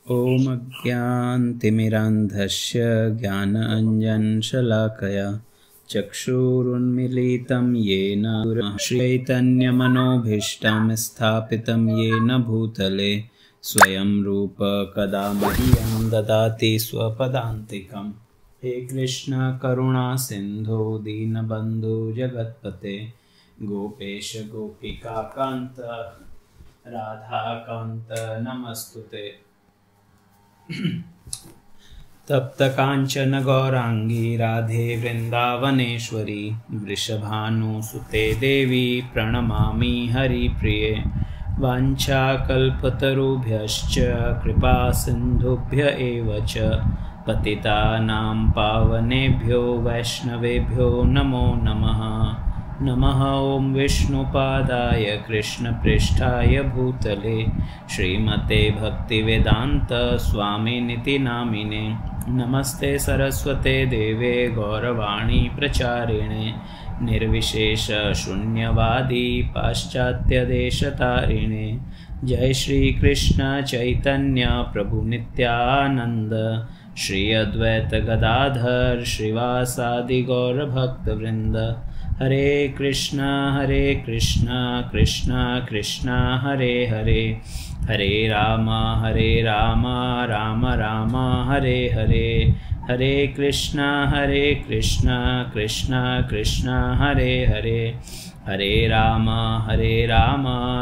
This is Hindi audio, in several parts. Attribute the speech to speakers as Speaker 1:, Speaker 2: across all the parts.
Speaker 1: ॐ अज्ञानतिमिरान्धस्य ज्ञानाञ्जनशलाकया चक्षुरुन्मीलितं येन चैतन्यमनोभीष्टं स्थापितं येन भूतले स्वयं रूप कदा मह्यं ददाति स्वपदान्तिकम्। हे कृष्ण करुणा सिन्धो दीनबन्धु जगत्पते गोपेश गोपिकान्त राधाकान्त नमस्तुते। तप्त कांचन गौरांगी राधे वृंदावनेश्वरी वृषभानुसुते देवी प्रणमामि हरिप्रिये। वाञ्छाकल्पतरुभ्यश्च कृपा सिन्धुभ्य एव च पतितानां पावनेभ्यो वैष्णवेभ्यो नमो नमः। नमः ओं विष्णुपादाय कृष्णपृष्ठाय भूतले श्रीमते भक्तिवेदांत स्वामिनिति नामिने। नमस्ते सरस्वते देवे गौरवाणी प्रचारिणे निर्विशेष शून्यवादी पाश्चात्यदेशतारिणे। जय श्री कृष्ण चैतन्य प्रभु नित्यानंद श्री अद्वैत गदाधर श्रीवासादि गौर भक्तवृंद। हरे कृष्णा कृष्ण कृष्ण हरे हरे हरे राम राम राम हरे हरे। हरे कृष्णा कृष्ण कृष्ण हरे हरे हरे राम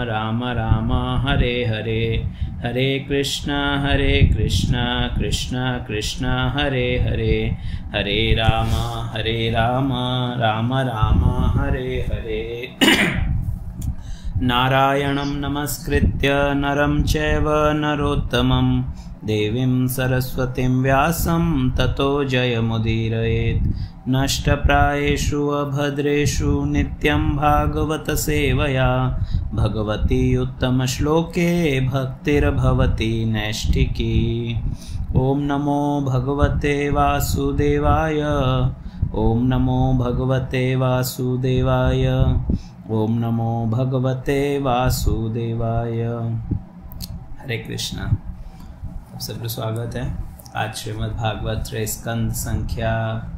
Speaker 1: राम राम हरे हरे। हरे कृष्णा कृष्ण कृष्ण हरे हरे हरे राम राम राम हरे हरे। नारायणं नमस्कृत्य नरं चैव नरोत्तमं देवीं सरस्वतीं व्यासं ततो जयमुदीरयेत्। नष्टप्रायेषु अभद्रेषु नित्यं भागवत सेवया भगवती उत्तमश्लोके भक्तिर्भवति नैष्ठिकी। ओम नमो भगवते वासुदेवाय ओम नमो भगवते वासुदेवाय ओम नमो भगवते वासुदेवाय। हरे कृष्णा। आप सबको स्वागत है। आज श्रीमद् भागवत स्कंद संख्या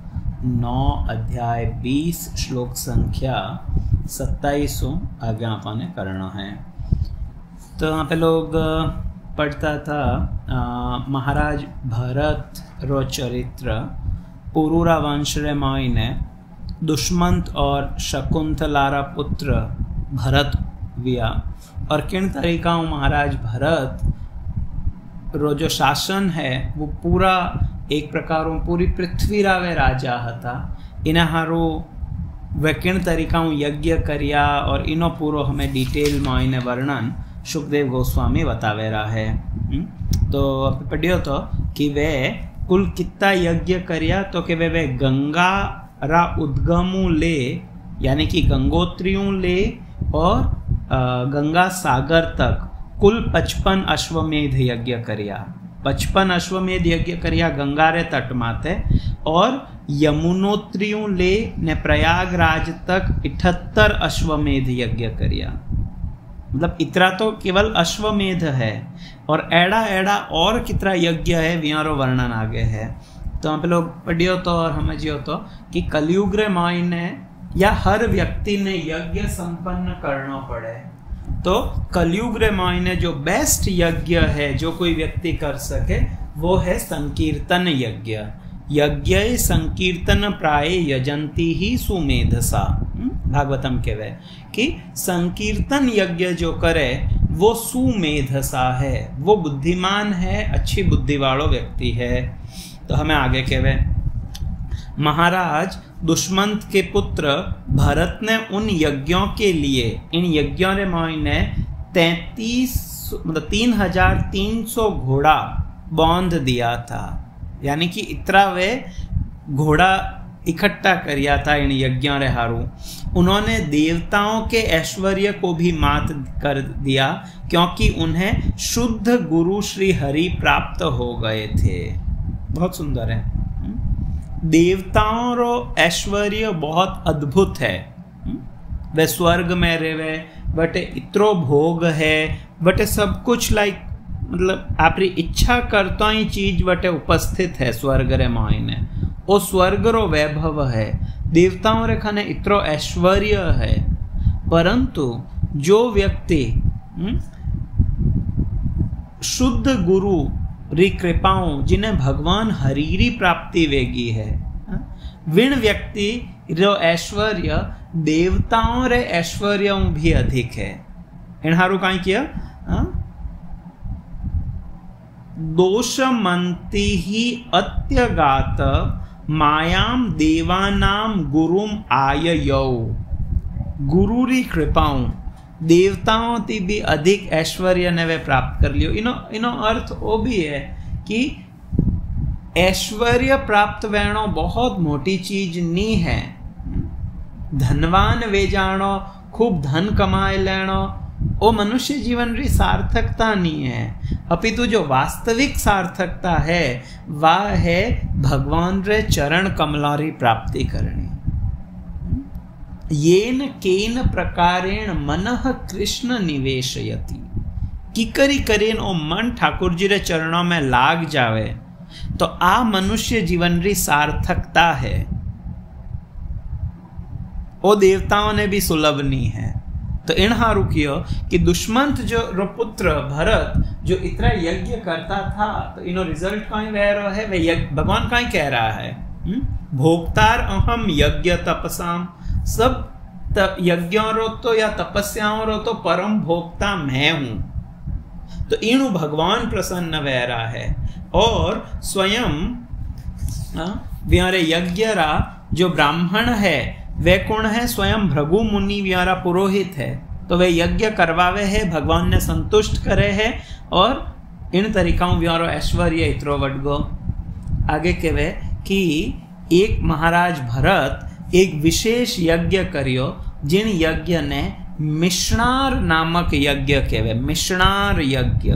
Speaker 1: 9 अध्याय 20 श्लोक संख्या 27 आज्ञापन करना है। तो यहाँ पे लोग पढ़ता था महाराज भरत रो चरित्र पुरुरा वंश रे मायने दुष्मंत और शकुंतलारा पुत्र भरत विया और किन तरीका महाराज भरत रो जो शासन है वो पूरा एक प्रकार पूरी पृथ्वी रावे राजा हता। इना हारो वे किन तरीका यज्ञ करिया और इनो पूरो हमें डिटेल में इने वर्णन सुखदेव गोस्वामी बतावे रहा है। तो पढ़ियो तो कि वे कुल कितना यज्ञ करिया तो कि वे गंगा रा उद्गमु ले यानी कि गंगोत्रियों ले और गंगा सागर तक कुल 55 अश्वमेध यज्ञ करिया। 55 अश्वमेध यज्ञ करिया गंगा रे तट माते और यमुनोत्रियों ले ने प्रयागराज तक 78 अश्वमेध यज्ञ करिया। मतलब इतना तो केवल अश्वमेध है और एड़ा एड़ा और कितना यज्ञ है वियारो वर्णन आगे है। तो हम पे लोग पढ़ियो तो और समझियो तो कि कलयुग रे मायने या हर व्यक्ति ने यज्ञ संपन्न करना पड़े। तो कलयुग रे मायने जो बेस्ट यज्ञ है जो कोई व्यक्ति कर सके वो है संकीर्तन यज्ञ। यज्ञ संकीर्तन प्राय यजंती ही सुमेधसा। भागवतम के वे कि संकीर्तन यज्ञ जो करे वो सुमेधसा है, वो बुद्धिमान है, अच्छी बुद्धि वालो व्यक्ति है। तो हमें आगे कहवे महाराज दुष्मंत के पुत्र भरत ने उन यज्ञों के लिए इन यज्ञों रे मायने 3300 घोड़ा बांध दिया था। यानी कि इतना वे घोड़ा इकट्ठा करिया था इन यज्ञों रे हारू। उन्होंने देवताओं के ऐश्वर्य को भी मात कर दिया क्योंकि उन्हें शुद्ध गुरु श्री हरि प्राप्त हो गए थे। बहुत सुंदर है। देवताओं रो ऐश्वर्य बहुत अद्भुत है। वे स्वर्ग में रेवे बटे इतरो भोग है बटे सब कुछ लाइक मतलब आपरी इच्छा करता ही चीज वटे उपस्थित है स्वर्ग रे मायने। ओ स्वर्ग रो वैभव है, देवताओं रे खाने इतरो ऐश्वर्य है, परंतु जो व्यक्ति शुद्ध गुरु री कृपाओं जिन्हें भगवान हरीरी प्राप्ति वेगी है, विण व्यक्ति रो ऐश्वर्य देवताओं रे ऐश्वर्यों भी अधिक है। इन्हारू काई किया दोषमंती ही अत्यगात मायाम देवानाम गुरुम आययौ। गुरु री कृपाओं देवताओं ती भी अधिक ऐश्वर्य ने वे प्राप्त कर लियो। इनो अर्थ वो भी है कि ऐश्वर्य प्राप्त वेणो बहुत मोटी चीज नहीं है। धनवान वे जानो, खूब धन कमाए लेनो, वो मनुष्य जीवन री सार्थकता नहीं है। अपितु जो वास्तविक सार्थकता है वह है भगवान रे चरण कमलारी प्राप्ति करनी। येन केन प्रकारेण मनः कृष्ण निवेशयति, किकरी करेन ओ मन ठाकुर जी रे चरणों में लाग जावे तो आ मनुष्य जीवन री सार्थकता है। ओ देवताओं ने भी सुलभ नहीं है। तो इन हारू कियो कि दुष्मंत जो पुत्र भरत जो इतना यज्ञ करता था, तो इनो रिजल्ट कहीं वह रहा है, वह भगवान कहीं कह रहा है भोक्तार अहम यज्ञ तपसाम। सब यज्ञों रो तो या तपस्याओं रो तो परम भोक्ता मैं हूं। तो इनु भगवान प्रसन्न वह रहा है। और स्वयं व्यारे यज्ञरा जो ब्राह्मण है वे कौन है? स्वयं भृगु मुनि व्यारा पुरोहित है। तो वे यज्ञ करवावे है, भगवान ने संतुष्ट करे है, और इन तरीकाओं व्यारो ऐश्वर्य इतरो वडगो। आगे कहवे कि एक महाराज भरत एक विशेष यज्ञ करियो, जिन यज्ञ ने मिश्नार नामक यज्ञ कहवे। मिश्नार यज्ञ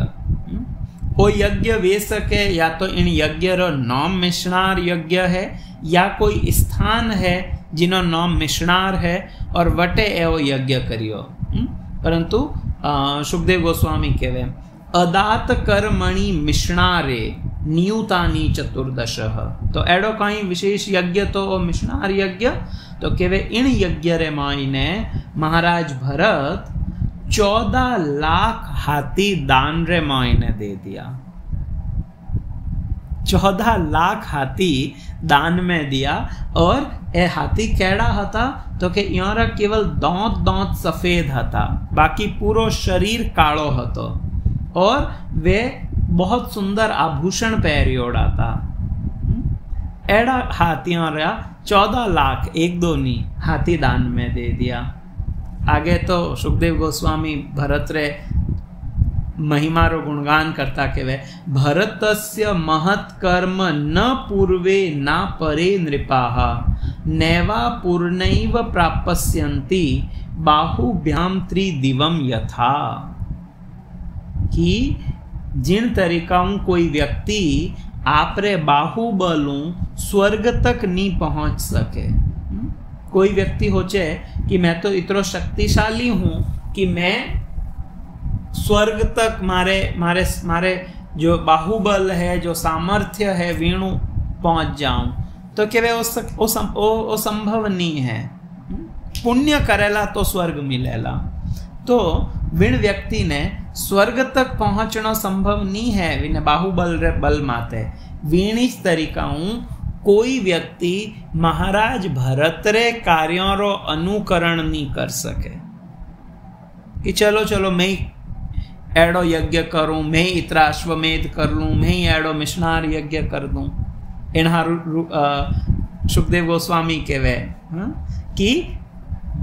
Speaker 1: वो यज्ञ वे सके या तो इन यज्ञ रो नाम मिश्नार यज्ञ है, या कोई स्थान है जिनो नाम मिश्नार है और वटे एवो यज्ञ करियो। परंतु सुखदेव गोस्वामी कहवे अदात कर्मणि मिश्नारे नियुतानी चतुर्दश। तो एडो कहीं विशेष यज्ञ तो मिश्नार यज्ञ। तो कहवे इन यज्ञ रे मायने महाराज भरत 14 लाख हाथी दान रे मायने दे दिया। 14 लाख हाथी दान में दिया। और ए हाथी केड़ा हता? तो के यारा केवल दांत सफेद हता, बाकी पूरो शरीर कालो हतो, और वे बहुत सुंदर आभूषण पहरियोड़ा था। एड़ा हाथियों रा 14 लाख, एक दो नहीं, हाथी दान में दे दिया। आगे तो सुखदेव गोस्वामी भरत रे महिमा रो गुणगान करता के वे भरतस्य महत् कर्म न पूर्वे ना परे नृपाः नैवा पूर्णैव प्राप्स्यन्ति बाहुभ्याम त्रिदिवम यथा। कि जिन तरीकाओं कोई व्यक्ति आपरे बाहुबलों स्वर्ग तक नहीं पहुंच सके। कोई व्यक्ति होचे कि मैं तो इतना शक्तिशाली हूं कि मैं स्वर्ग तक मारे जो बाहुबल है, जो सामर्थ्य है, वीणु पहुंच जाऊं, तो क्या वो संभव नहीं है। पुण्य करेला तो स्वर्ग मिलेला। तो विण व्यक्ति ने स्वर्ग तक पहुंचना संभव नहीं है, विने बाहुबल रे बल माते। वीणिज तरीकाऊं कोई व्यक्ति महाराज भरत रे कार्यों रो अनुकरण नहीं कर सके कि चलो मैं एड़ो यज्ञ करूं, मैं इतना अश्वमेध कर लूं, मैं ही एड़ो मिश्नार यज्ञ कर दूं। इन्हा सुखदेव गोस्वामी कहवे कि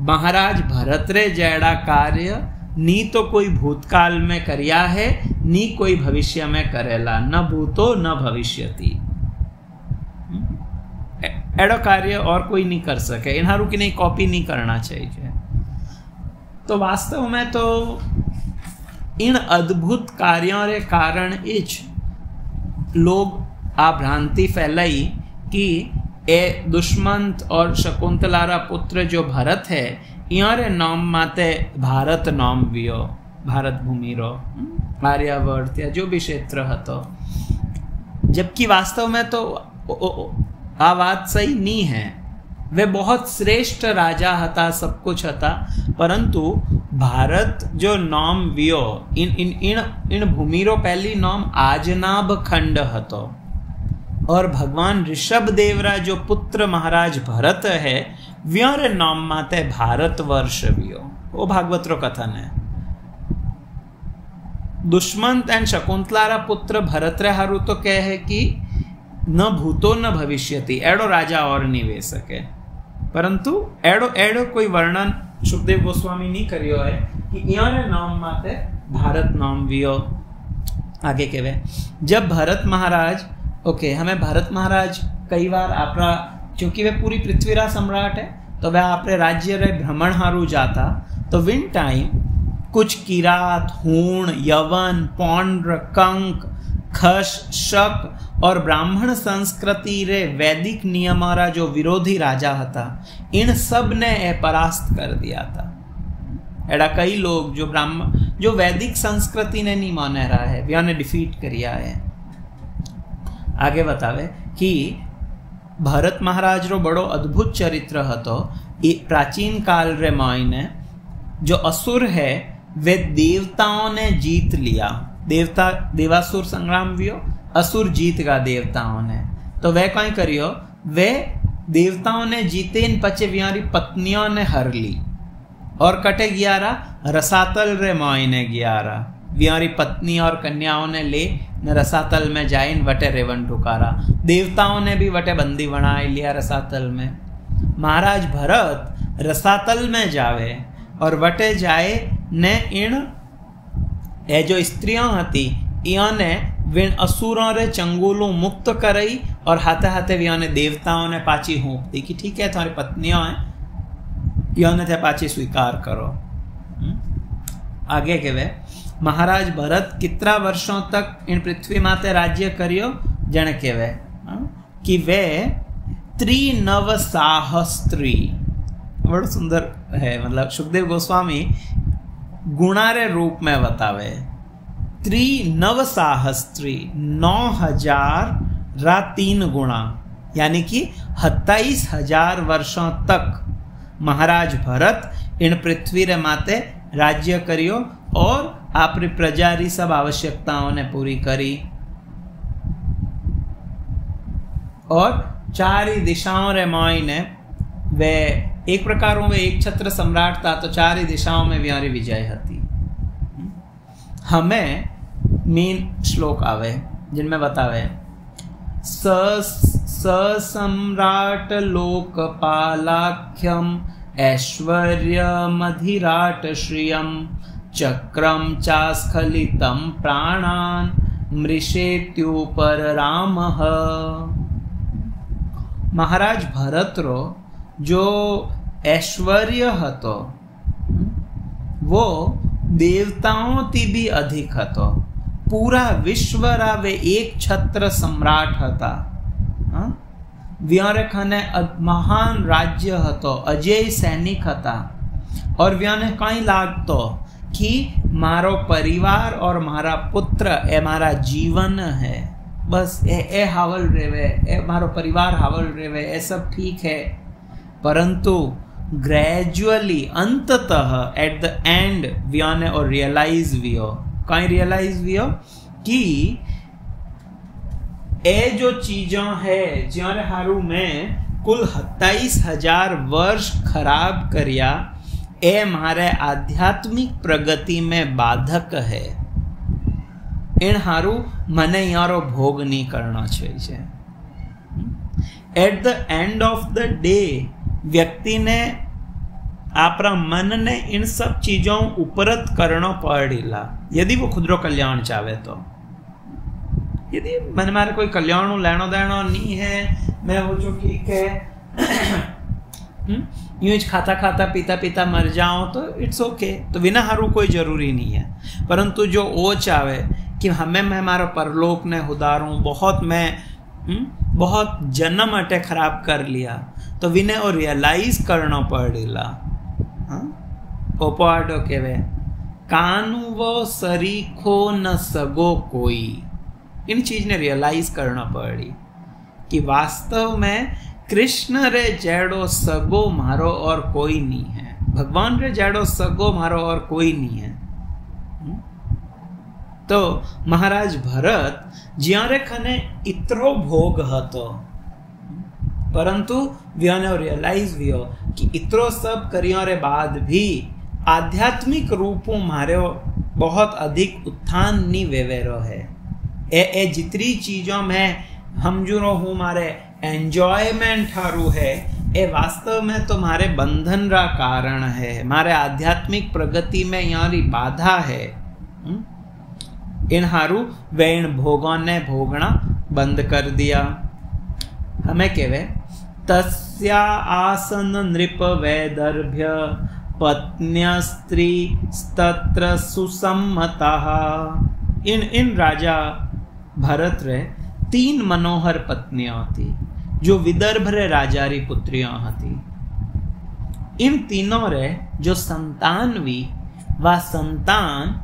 Speaker 1: महाराज भरत रे जैड़ा कार्य नी तो कोई भूतकाल में करिया है, नी कोई भविष्य में करेला, न भूतो न भविष्यति। एड़ो कार्य और कोई नहीं कर सके। इन्हारू की नहीं कॉपी नहीं करना चाहिए। तो वास्तव में तो इन अद्भुत कार्यों रे कारण इच लोग आ भ्रांति फैलाई कि ए दुष्मंत और शकुंतलारा पुत्र जो भरत है, यारे नाम माते भारत नाम वियो, भारत भूमि रो। आर्यावर्त या जो भी क्षेत्र હતો, जबकि वास्तव में तो आ बात सही नहीं है। वे बहुत श्रेष्ठ राजा હતા, सब कुछ હતા, परंतु भारत जो नाम वियो इन भूमिरो पहली नाम आजनाब खंड હતો, और भगवान ऋषभ देवरा जो पुत्र महाराज भरत है व्योरे नाम माते भारत वर्ष वियो। वो भागवत रो कथन है। दुष्मंत एंड शकुंतलारा पुत्र भरत रे हारू तो कहे है कि न भूतो न भविष्यति, एड़ो राजा और नहीं वे सके, परंतु एड़ो एड़ो कोई वर्णन सुखदेव गोस्वामी नहीं करियो है कि यारे नाम माते भारत नाम वियो। आगे कहवे जब भरत महाराज हमें भरत महाराज कई बार आपरा, क्योंकि वे पूरी पृथ्वीरा सम्राट है तो वह आपरे राज्य रे भ्रमण हारू जाता, तो विन टाइम कुछ किरात, हूण, यवन, पौंड्र, कंक, खश, शक और ब्राह्मण संस्कृति रे वैदिक नियमारा जो विरोधी राजा था, इन सब ने परास्त कर दिया था। एड़ा कई लोग जो वैदिक संस्कृति ने नहीं माने रहा है, वे ने डिफीट करिया है। आगे बतावे कि भरत महाराज रो बड़ो अद्भुत चरित्र हतो। प्राचीन काल रे मायने जो असुर है वे देवताओं ने जीत लिया। देवासुर संग्राम वियो, असुर जीत गा देवताओं ने। तो वे कहीं करियो, वे देवताओं ने जीते इन पचे व्यारी पत्नियों ने हर ली और कटे ग्यारा रसातल रे मायने ग्यारा व्यारी पत्नी और कन्याओं ने ले न रसातल में जाए वटे रेवन ठुकारा। देवताओं ने भी वटे बंदी बना लिया रसातल में। महाराज भरत रसातल में जावे और वटे जाए ने इन ए जो स्त्रियां हती इने विन असुरों रे चंगुलू मुक्त करई और हाथे हाथे ने देवताओं ने पाची हूँप दी कि ठीक है तुम्हारी पत्नियां हैं, इने थे पाची स्वीकार करो। आगे के वे महाराज भरत कितना वर्षों तक इन पृथ्वी माते राज्य करियो, जन के वे कि वे त्रिनव साहस्त्री, बड़ा सुंदर है, मतलब सुखदेव गोस्वामी गुणारे रूप में बतावे। त्रिनव साहस्त्री 9000 रा 3 गुणा, यानी कि 27,000 वर्षों तक महाराज भरत इन पृथ्वी रे माते राज्य करियो और आपरी प्रजा री सब आवश्यकताओं ने पूरी करी। और चार ही दिशाओं रे मायने वे एक प्रकार में एक छत्र सम्राट था, तो चार ही दिशाओं में व्यारी विजय हती। हमें मेन श्लोक आवे जिनमें बतावे स सम्राट लोकपालाख्यम ऐश्वर्यमधिराट श्रियम चक्रम चास्खलितम प्राणान मृषेत्युपर रामः। महाराज भरत रो जो ऐश्वर्य हतो वो देवताओं ती भी अधिक हतो। पूरा विश्व रा वे एक छत्र सम्राट हता। व्यारे खाने महान राज्य हतो, अजय सैनिक हता। और व्याने कई लागतो कि मारो परिवार और मारा पुत्र ए मारा जीवन है, बस ए हावल रेवे, ए मारो परिवार हावल रेवे, ए सब ठीक है। परंतु ग्रेजुअली अंततः एट द एंड व्याने और रियलाइज वियो, कहीं रियलाइज वियो कि ए जो चीजों है ज्यारे हारू में कुल 27,000 वर्ष खराब करिया, ए मारे आध्यात्मिक प्रगति में बाधक है। इन हारू मने यारो भोग नहीं करना चाहिए। At the end of the day व्यक्ति ने आपरा मन ने इन सब चीजों उपरत करना पड़ेला यदि वो खुदरो कल्याण चाहे तो। यदि मन मारे कोई कल्याण लेनो देनो नहीं है, मैं वो जो ठीक है यूं खाता खाता पीता पीता मर जाऊं तो इट्स ओके, तो बिना हारू कोई जरूरी नहीं है। परंतु जो वो चाहे कि हमें मैं हमारा परलोक ने उदारूं, बहुत जन्म अटे खराब कर लिया, तो विने और रियलाइज करना पड़ेला। ओपोआडो के वे कानु वो सरीखो न सगो कोई। इन चीज ने रियलाइज करना पड़ी कि वास्तव में कृष्ण रे जैडो सगो मारो और कोई नहीं है, भगवान रे जैडो सगो मारो और कोई नहीं है। तो महाराज भरत ज्यारे खने इतरो भोग हतो, परंतु व्याने रियलाइज वियो कि इतरो सब करियो रे बाद भी आध्यात्मिक रूपों मारे बहुत अधिक उत्थान नी वेवेरो है। ए जितनी चीजों में हम जुरो हूँ मारे एंजॉयमेंट हारू है, ए वास्तव में तो मारे बंधन रा कारण है, मारे आध्यात्मिक प्रगति में यानी बाधा है। इन हारू वे इन भोगों ने भोगना बंद कर दिया। हमें केवे तस्या आसन नृप वैदर्भ्य पत्न्य स्त्री स्तत्र सुसम्मता। इन राजा भरत रे 3 मनोहर पत्नियां थी जो विदर्भ रे राजा री पुत्रियां हती। इन तीनों रे जो संतान वी वा संतान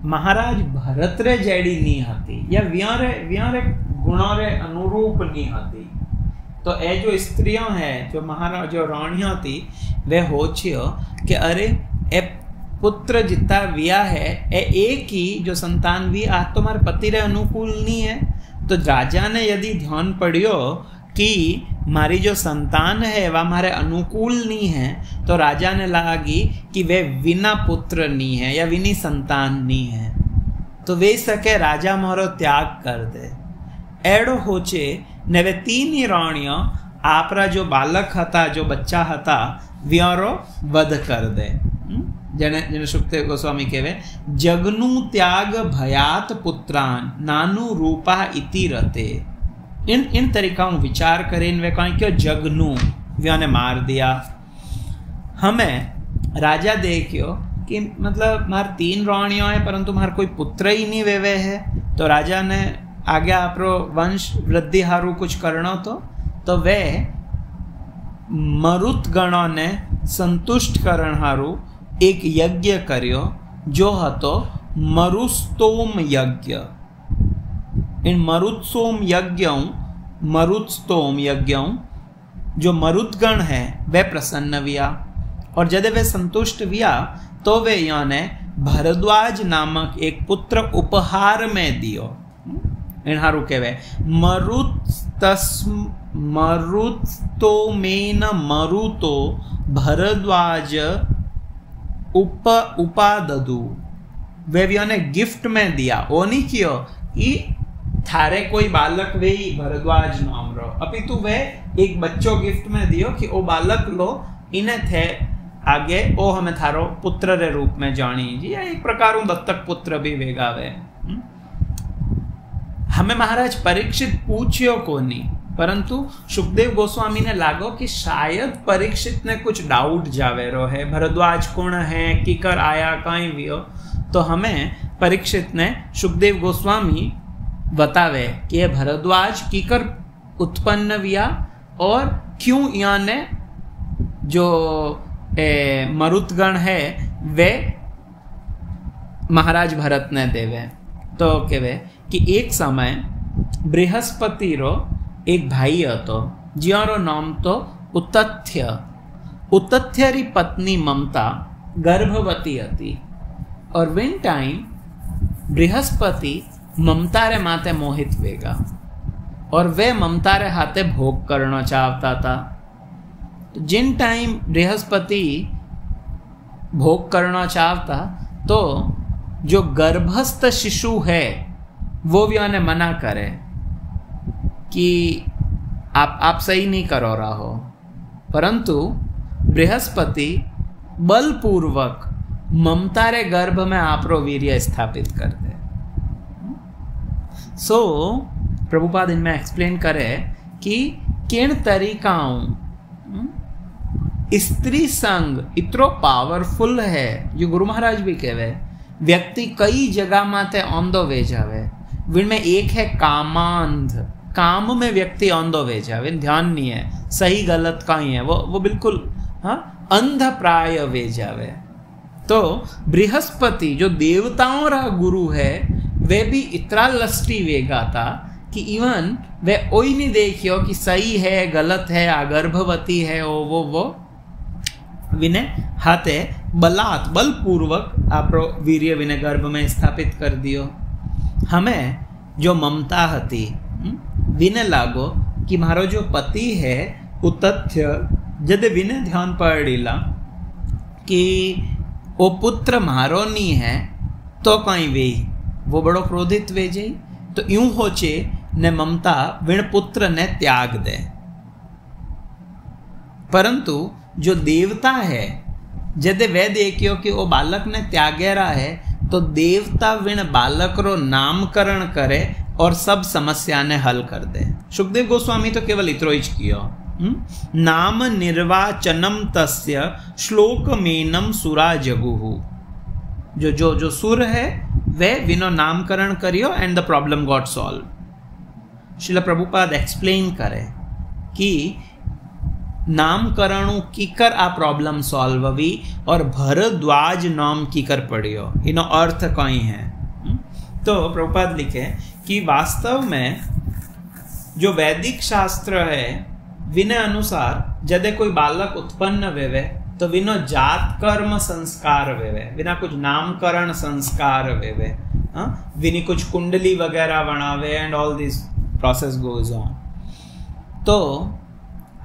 Speaker 1: महाराज भरत रे जैडी नी हती या व्यारे गुणों रे अनुरूप नी हती। तो ए जो स्त्रियां है जो महाराज जो रानियां थी वे हो छियो कि अरे ए पुत्र जितना विया है ए एक ही जो संतान भी आज तुम्हारे पति रे अनुकूल नहीं है। तो राजा ने यदि ध्यान पड़ियो कि मारी जो संतान है वह हमारे अनुकूल नहीं है, तो राजा ने लगी कि वे विना पुत्र नहीं है या विनी संतान नहीं है, तो वे सके राजा मारो त्याग कर दे। एड़ो होचे ने वे 3 ही राणियों आपरा जो बालक हता जो बच्चा हता व्यारो वध कर दे। जने सुखदेव गोस्वामी कहवे जगनु त्याग भयात पुत्रान नानु रूपा इति रते। इन तरीकाओं विचार करें वे कहें क्यों जगनु व्या ने मार दिया। हमें राजा देखियो कि मतलब मार 3 रानियां है परंतु मार कोई पुत्र ही नहीं वेवे है। तो राजा ने आगे आपरो वंश वृद्धि हारू कुछ करना तो वे मरुत गणों ने संतुष्ट करण हारू एक यज्ञ कर्यो जो हतो मरुस्तोम यज्ञ। इन मरुत्स्तोम यज्ञों जो मरुदगण है वे प्रसन्न विया और जब वे संतुष्ट विया तो वे याने भरद्वाज नामक एक पुत्र उपहार में दियो। इन हारू केवे मरुत्स्तोमेन मरुतो भरद्वाज उपाददु। वे भी उन्हें गिफ्ट में दिया। वो नहीं कियो कि थारे कोई बालक वे भरद्वाज नाम रो, अपितु वे एक बच्चों गिफ्ट में दियो कि वो बालक लो इन्हें थे आगे ओ हमें थारो पुत्र रे रूप में जानी जी, या एक प्रकार दत्तक पुत्र भी वेगावे। हमें महाराज परीक्षित पूछियो को नहीं, परंतु सुखदेव गोस्वामी ने लागो कि शायद परीक्षित ने कुछ डाउट जावे रो है भरद्वाज कौन है किकर आया कहीं भी हो। तो हमें परीक्षित ने सुखदेव गोस्वामी बतावे कि ये भरद्वाज किकर उत्पन्न विया और क्यों यहाँ ने जो मरुतगण है वे महाराज भरत ने देवे। तो कहवे कि एक समय बृहस्पति रो एक भाई हतो जियारो नाम तो उतथ्य री पत्नी ममता गर्भवती हती और विन टाइम बृहस्पति ममता रे माते मोहित वेगा और वे ममता रे हाथे भोग करना चाहता था। तो जिन टाइम बृहस्पति भोग करना चाहता तो जो गर्भस्थ शिशु है वो भी उन्हें मना करे कि आप सही नहीं करो रहा हो, परंतु बृहस्पति बलपूर्वक ममता रे गर्भ में आपरो वीर्य स्थापित कर दे। सो प्रभुपाद इनमें एक्सप्लेन करे कि किन तरीकाओं स्त्री संग इतरो पावरफुल है जो गुरु महाराज भी कहवे व्यक्ति कई जगह माते औंधो वे जावे। जिनमें एक है कामांध, काम में व्यक्ति औंधो वे जावे, ध्यान नहीं है सही गलत का ही है वो बिल्कुल हाँ अंध प्राय वे जावे। तो बृहस्पति जो देवताओं रा गुरु है वे भी इतना लस्टी वेगा था कि इवन वे ओई नहीं देखियो कि सही है गलत है आ गर्भवती है वो विने हाथे बलपूर्वक आपरो वीर्य विने गर्भ में स्थापित कर दियो। हमें जो ममता हती विने लागो कि मारो जो पति है वो तथ्य जदे विने ध्यान पड़ीला कि वो पुत्र मारो नहीं है तो कहीं वे वो बड़ो क्रोधित वे जाई। तो यूं होचे ने ममता विण पुत्र ने त्याग दे। परंतु जो देवता है जदे वे देखियो कि वो बालक ने त्यागेरा है तो देवता विण बालक रो नामकरण करे और सब समस्या ने हल कर दे। सुखदेव गोस्वामी तो केवल इतरो ही कियो नाम निर्वाचनम तस्य श्लोक मेनम सुरा जगुहु। जो सुर है वे विनो नामकरण करियो and the problem got solve. Srila Prabhupada explain करे कि नामकरणु कीकर आ प्रॉब्लम सॉल्व हुई और भरद्वाज नाम कीकर पड़ियो इनो अर्थ कहीं है। तो प्रभुपाद लिखे कि वास्तव में जो वैदिक शास्त्र है विनय अनुसार जदे कोई बालक उत्पन्न वेवे तो विनो जात कर्म संस्कार वेवे विना कुछ नामकरण संस्कार वेवे विनी कुछ कुंडली वगैरह बनावे and all this process goes on. तो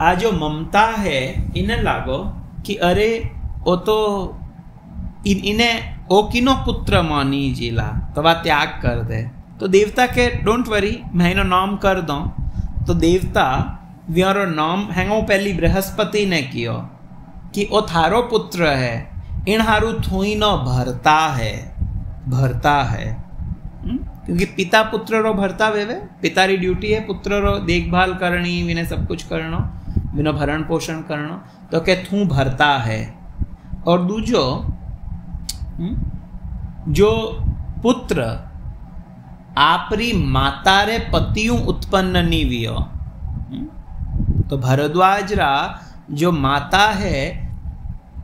Speaker 1: आ जो ममता है इन्हें लागो कि अरे वो तो इन्हें ओ किनो पुत्र मानी जिला तो वह त्याग कर दे। तो देवता के डोंट वरी मैं इनो नाम कर दूं। तो देवता व्यारो नाम हैंगो पहली बृहस्पति ने कियो कि ओ थारो पुत्र है इन हारू थोई नो भरता है क्योंकि पिता पुत्र रो भरता वेवे पिता री ड्यूटी है पुत्र रो देखभाल करनी विने सब कुछ करनो विनो भरण पोषण करनो तो के थू भरता है। और दूजो जो पुत्र आपरी माता रे पतियों उत्पन्न नहीं वियो तो भरद्वाज रा जो माता है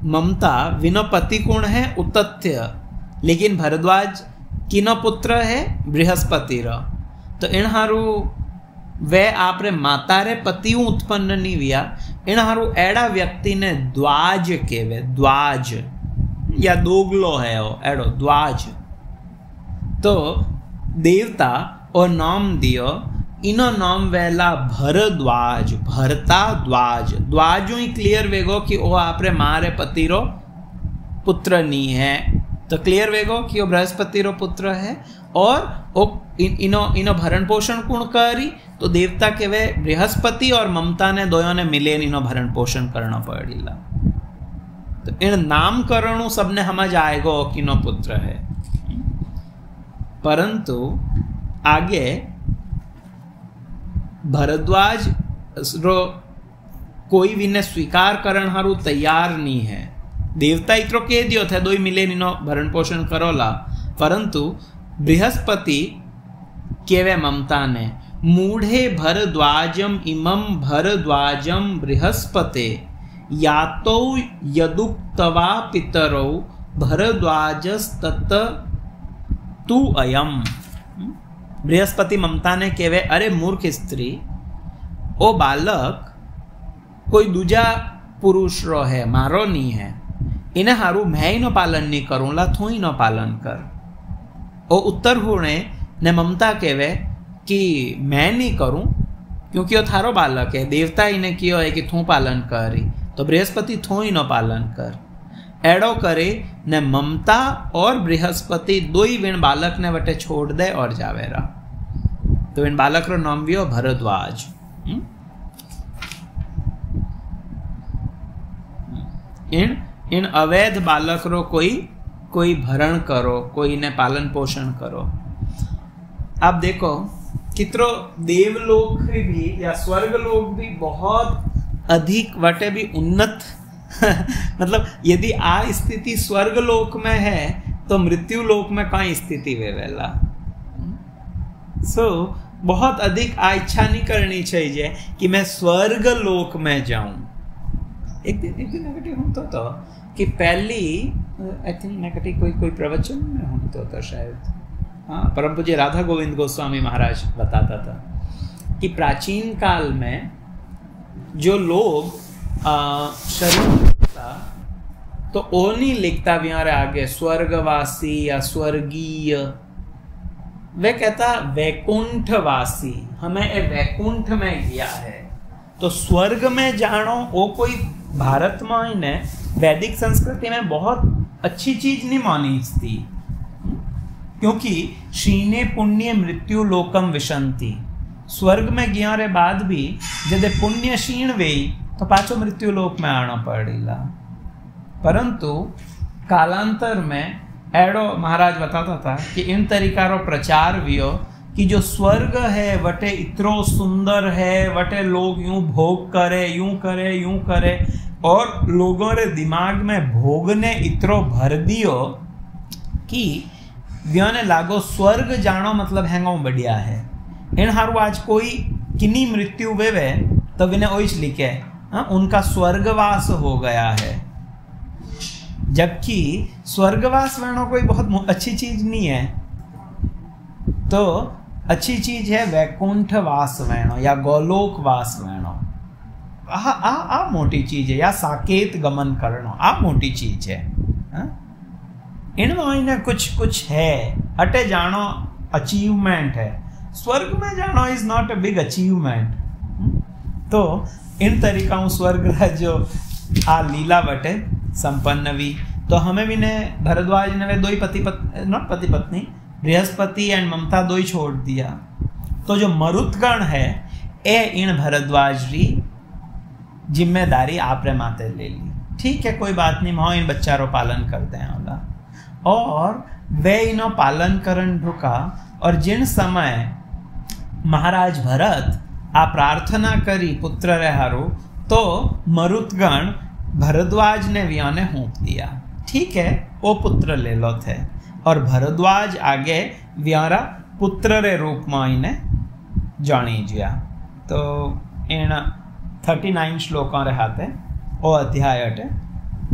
Speaker 1: ममता विनो पति गुण है उतथ्य लेकिन भरद्वाज किनो पुत्र है बृहस्पति रा। तो इन हारू वे आपरे माता रे पतियों उत्पन्न नहीं विया इन हारू एड़ा व्यक्ति ने द्वाज केवे द्वाज या दोगलो है वो एड़ो द्वाज। तो देवता और नाम दियो इनो नाम वेला भरद्वाज भरता द्वाज द्वाज ही क्लियर वेगो कि वो आपरे मारे पति रो पुत्र नहीं है तो क्लियर वेगो कि वो बृहस्पति रो पुत्र है। और वो इनो भरण पोषण कुण करी तो देवता के वे बृहस्पति और ममता ने दोयों ने मिले इनो भरण पोषण करना पड़ेगा। तो इन नामकरणों सबने समझ आएगो किनो पुत्र है। परंतु आगे भरद्वाज रो कोई भी ने स्वीकार करण हारू तैयार नहीं है। देवता इतरो कह दियो थे दो ही मिले नीनो भरण पोषण करोला परंतु बृहस्पति केवे ममता ने मूढ़े भरद्वाजम इमं भरद्वाजम बृहस्पते यातो यदुक्तवा पितरो भरद्वाजस्तत तू अयम। बृहस्पति ममता ने केवे अरे मूर्ख स्त्री ओ बालक कोई दूजा पुरुष रो है मारो नहीं है इन्हें हारू मैं ही नो पालन नहीं करूँला थू ही नो पालन कर। ओ उत्तर होने ने ममता केवे कि मैं नहीं करूँ क्योंकि वो थारो बालक है देवता इन्हें कियो है कि थू पालन करी तो बृहस्पति थू ही नो पालन कर। एड़ो करे ने ममता और बृहस्पति दो ही विण बालक ने वटे छोड़ दे और जावेरा। तो इन बालक रो नाम वियो भरद्वाज। इन अवैध बालक रो कोई भरण करो कोई ने पालन पोषण करो। आप देखो कितरो देवलोक भी या स्वर्ग लोक भी बहुत अधिक वटे भी उन्नत मतलब यदि आ स्थिति स्वर्ग लोक में है तो मृत्यु लोक में कई स्थिति वेवेला। बहुत अधिक आ इच्छा नहीं करनी चाहिए कि मैं स्वर्ग लोक में जाऊं। एक दिन हम तो कि पहली आई थिंक मैं कटी कोई प्रवचन में होता था शायद, हाँ, परम पूज्य राधा गोविंद गोस्वामी महाराज बताता था कि प्राचीन काल में जो लोग शरीर था तो वो नहीं लिखता भी आगे स्वर्गवासी या स्वर्गीय, वे कहता वैकुंठवासी, हमें ये वैकुंठ में गया है। तो स्वर्ग में जानो वो कोई भारत में ने वैदिक संस्कृति में बहुत अच्छी चीज नहीं मानी थी, क्योंकि शीने पुण्य मृत्यु लोकम विशंति, स्वर्ग में गया रे बाद भी जदे पुण्य क्षीण वेई तो पाछो मृत्यु लोक में आना पड़ेगा। परंतु कालांतर में एडो महाराज बताता था कि इन तरीकारो प्रचार वियो कि जो स्वर्ग है वटे इतरो सुंदर है, वटे लोग यूं भोग करे यूं करे यूं करे, और लोगों रे दिमाग में भोग ने इतरो भर दियो कि व्योने लागो स्वर्ग जानो मतलब हैंगो बढ़िया है। इन हारू आज कोई किन्नी मृत्यु वेवे तो विने ओइच लिखे उनका स्वर्गवास हो गया है, जबकि स्वर्गवास वेणो कोई बहुत अच्छी चीज नहीं है। तो अच्छी चीज है वैकुंठ वास वेणो या गोलोक वास वेणो, आ मोटी चीज है, या साकेत गमन करनो आ मोटी चीज है। इनमें कुछ है, अटे जानो अचीवमेंट है, स्वर्ग में जानो is not a big achievement. तो इन तरीका स्वर्ग जो आ लीला बटे संपन्न भी, तो हमें भी ने भरद्वाज ने वे दो ही पति पत्नी बृहस्पति एंड ममता दो ही छोड़ दिया। तो जो मरुतगण है ए इन भरद्वाज री जिम्मेदारी आप रे माते ले ली, ठीक है कोई बात नहीं, माओ इन बच्चारों पालन करते हैं ओला, और वे इनो पालन करन ढुका। और जिन समय महाराज भरत आ प्रार्थना करी पुत्र रे हारू, तो मरुतगण भरद्वाज ने व्याने होंप दिया, ठीक है वो पुत्र ले लो थे, और भरद्वाज आगे व्यारा पुत्र रे रूप में इन्हें जानी जिया। तो इन 39 श्लोकों रे हाथे वो अध्याय अटे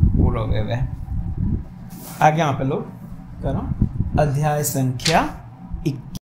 Speaker 1: पूरो वे आगे आप लोग करो अध्याय संख्या 21।